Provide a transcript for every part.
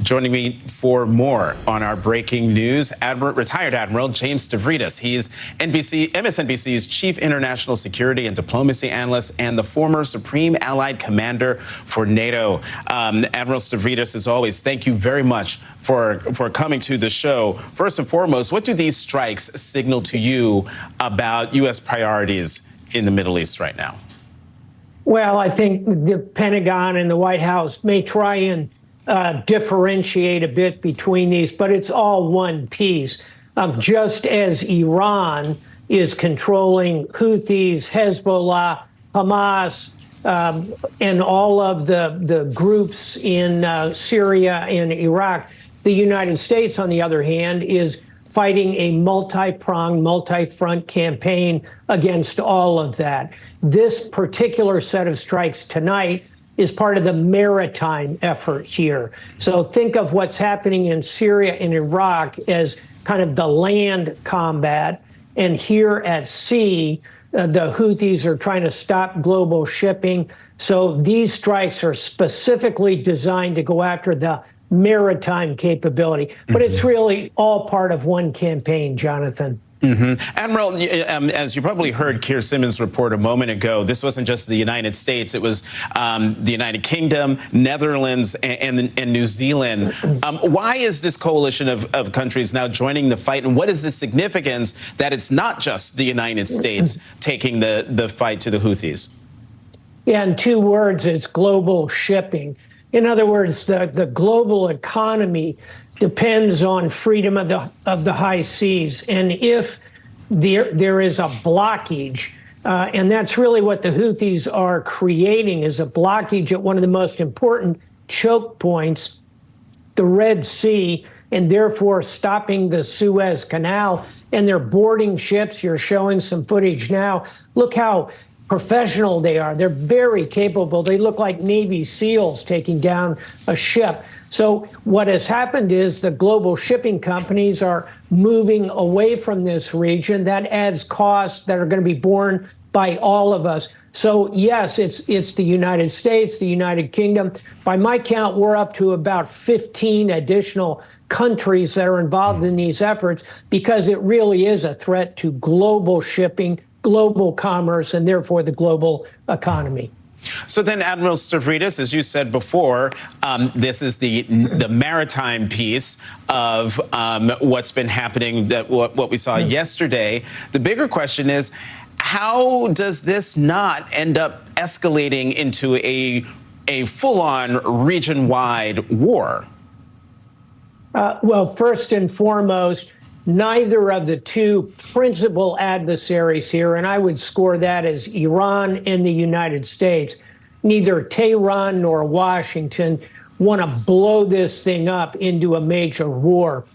Joining me for more on our breaking news, retired Admiral James Stavridis. He's MSNBC's Chief International Security and Diplomacy Analyst and the former Supreme Allied Commander for NATO. Admiral Stavridis, as always, thank you very much for coming to the show. First and foremost, what do these strikes signal to you about U.S. priorities in the Middle East right now? Well, I think the Pentagon and the White House may try and differentiate a bit between these, but it's all one piece. Just as Iran is controlling Houthis, Hezbollah, Hamas, and all of the groups in Syria and Iraq, the United States, on the other hand, is fighting a multi-pronged, multi-front campaign against all of that. This particular set of strikes tonight is part of the maritime effort here. So think of what's happening in Syria and Iraq as kind of the land combat. And here at sea, the Houthis are trying to stop global shipping. So these strikes are specifically designed to go after the maritime capability. But it's really all part of one campaign, Jonathan. Admiral, as you probably heard Keir Simmons report a moment ago, this wasn't just the United States. It was the United Kingdom, Netherlands, and New Zealand. Why is this coalition of countries now joining the fight? And what is the significance that it's not just the United States taking the fight to the Houthis? Yeah, in two words, it's global shipping. In other words, the global economy depends on freedom of the high seas. And if there is a blockage, and that's really what the Houthis are creating, is a blockage at one of the most important choke points, the Red Sea, and therefore stopping the Suez Canal. And they're boarding ships. You're showing some footage now. Look how professional they are. They're very capable. They look like Navy SEALs taking down a ship. So what has happened is the global shipping companies are moving away from this region. That adds costs that are going to be borne by all of us. So yes, it's the United States, the United Kingdom. By my count, we're up to about 15 additional countries that are involved in these efforts, because it really is a threat to global shipping, global commerce, and therefore the global economy. So then, Admiral Stavridis, as you said before, this is the maritime piece of what's been happening, what we saw yesterday. The bigger question is, how does this not end up escalating into a full-on region-wide war? Well, first and foremost, neither of the two principal adversaries here, and I would score that as Iran and the United States, neither Tehran nor Washington want to blow this thing up into a major war.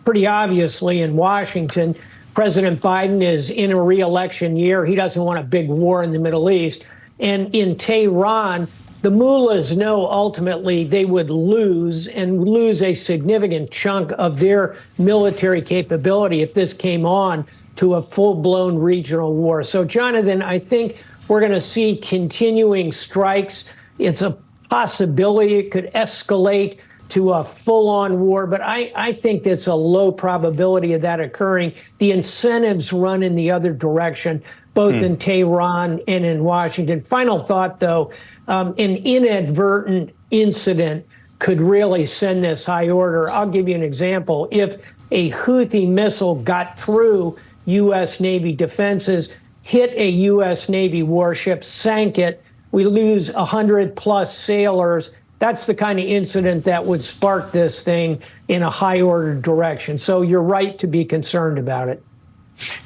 Pretty obviously, in Washington, President Biden is in a re-election year. He doesn't want a big war in the Middle East. And in Tehran, the mullahs know ultimately they would lose, and lose a significant chunk of their military capability if this came on to a full-blown regional war. So, Jonathan, I think we're going to see continuing strikes. It's a possibility it could escalate to a full-on war, but I think that's a low probability of that occurring. The incentives run in the other direction, both in Tehran and in Washington. Final thought, though, an inadvertent incident could really send this high order. I'll give you an example. If a Houthi missile got through U.S. Navy defenses, hit a U.S. Navy warship, sank it, we lose 100+ sailors. That's the kind of incident that would spark this thing in a high-order direction. So you're right to be concerned about it.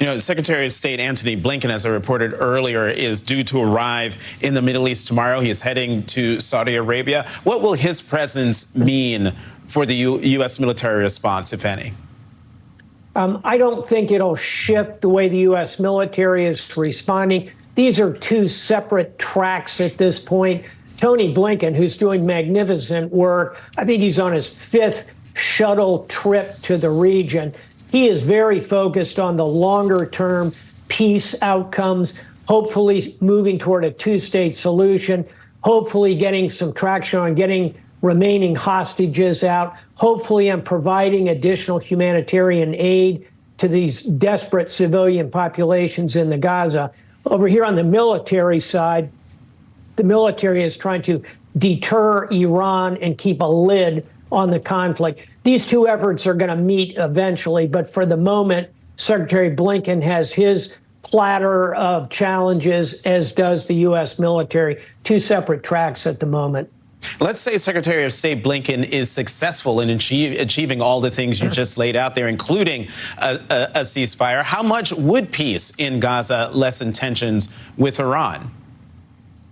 You know, Secretary of State Antony Blinken, as I reported earlier, is due to arrive in the Middle East tomorrow. He is heading to Saudi Arabia. What will his presence mean for the U.S. military response, if any? I don't think it'll shift the way the U.S. military is responding. These are two separate tracks at this point. Tony Blinken, who's doing magnificent work, I think he's on his 5th shuttle trip to the region. He is very focused on the longer-term peace outcomes, hopefully moving toward a two-state solution, hopefully getting some traction on getting remaining hostages out, hopefully on providing additional humanitarian aid to these desperate civilian populations in the Gaza. Over here on the military side, the military is trying to deter Iran and keep a lid on the conflict. These two efforts are going to meet eventually, but for the moment, Secretary Blinken has his platter of challenges, as does the U.S. military. Two separate tracks at the moment. Let's say Secretary of State Blinken is successful in achieving all the things you just laid out there, including a ceasefire. How much would peace in Gaza lessen tensions with Iran?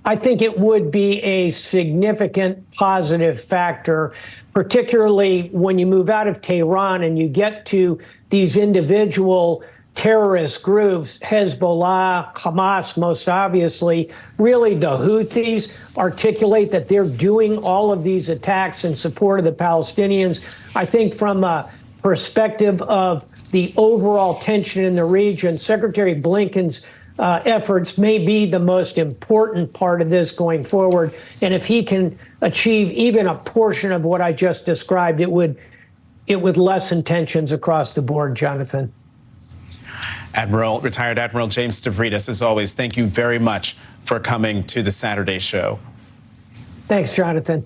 I think it would be a significant positive factor, particularly when you move out of Tehran and you get to these individual terrorist groups, Hezbollah, Hamas, most obviously. Really, the Houthis articulate that they're doing all of these attacks in support of the Palestinians. I think from a perspective of the overall tension in the region, Secretary Blinken's efforts may be the most important part of this going forward. And if he can achieve even a portion of what I just described, it would lessen tensions across the board, Jonathan. Retired Admiral James Stavridis, as always, thank you very much for coming to the Saturday show. Thanks, Jonathan.